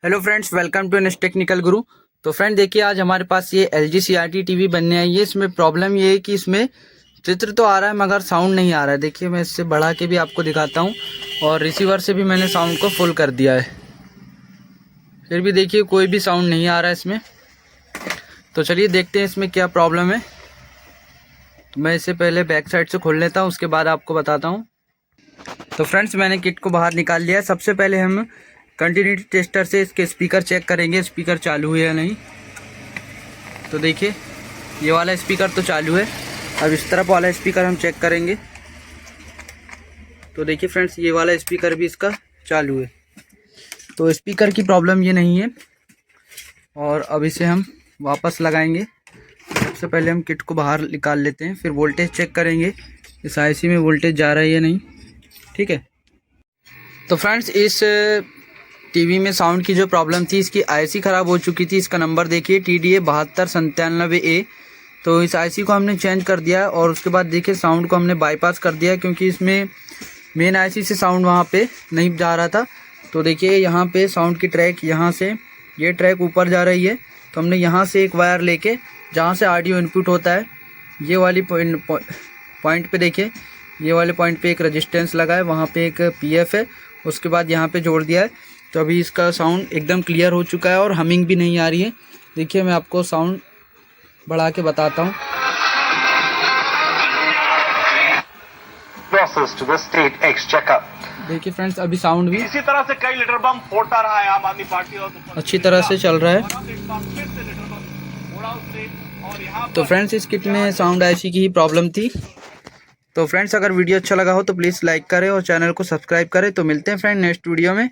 Hello friends, welcome to NS technical guru. तो friend देखिए, आज हमारे पास ये LG CRT टीवी बनने आई है। इसमें प्रॉब्लम ये है कि इसमें चित्र तो आ रहा है मगर साउंड नहीं आ रहा है। देखिए, मैं इससे बढ़ा के भी आपको दिखाता हूँ और रिसीवर से भी मैंने साउंड को फुल कर दिया है, फिर भी देखिए कोई भी साउंड नहीं आ रहा है इसमें। तो चलिए देखते हैं इसमें क्या प्रॉब्लम है। तो मैं इसे पहले बैक साइड से खोल लेता हूँ, उसके बाद आपको बताता हूँ। तो फ्रेंड्स, मैंने किट को बाहर निकाल लिया है। सबसे पहले हम कंटिन्यूटी टेस्टर से इसके स्पीकर चेक करेंगे, स्पीकर चालू है या नहीं। तो देखिए, ये वाला स्पीकर तो चालू है। अब इस तरफ वाला स्पीकर हम चेक करेंगे। तो देखिए फ्रेंड्स, ये वाला स्पीकर भी इसका चालू है। तो स्पीकर की प्रॉब्लम ये नहीं है। और अब इसे हम वापस लगाएंगे। सबसे पहले हम किट को बाहर निकाल लेते हैं, फिर वोल्टेज चेक करेंगे इस IC में वोल्टेज जा रहा है या नहीं। ठीक है। तो फ्रेंड्स, इस टीवी में साउंड की जो प्रॉब्लम थी, इसकी IC ख़राब हो चुकी थी। इसका नंबर देखिए TDA 7297A। तो इस IC को हमने चेंज कर दिया और उसके बाद देखिए साउंड को हमने बाईपास कर दिया, क्योंकि इसमें मेन IC से साउंड वहाँ पे नहीं जा रहा था। तो देखिए यहाँ पे साउंड की ट्रैक, यहाँ से ये ट्रैक ऊपर जा रही है। तो हमने यहाँ से एक वायर लेके, जहाँ से ऑडियो इनपुट होता है, ये वाली पॉइंट पे देखिए, ये वाले पॉइंट पे एक रेजिस्टेंस लगा है, वहाँ पे एक PF है, उसके बाद यहाँ पे जोड़ दिया है। तो अभी इसका साउंड एकदम क्लियर हो चुका है और हमिंग भी नहीं आ रही है। देखिए, मैं आपको साउंड बढ़ा के बताता हूँ। Process to the state exchequer. देखिए फ्रेंड्स, अभी साउंड भी इसी तरह से कई लीटर बम फोड़ता रहा है आम आदमी पार्टी और अच्छी तरह से चल रहा है। तो फ्रेंड्स, इस किट में साउंड IC की ही प्रॉब्लम थी। तो फ्रेंड्स, अगर वीडियो अच्छा लगा हो तो प्लीज़ लाइक करें और चैनल को सब्सक्राइब करें। तो मिलते हैं फ्रेंड नेक्स्ट वीडियो में।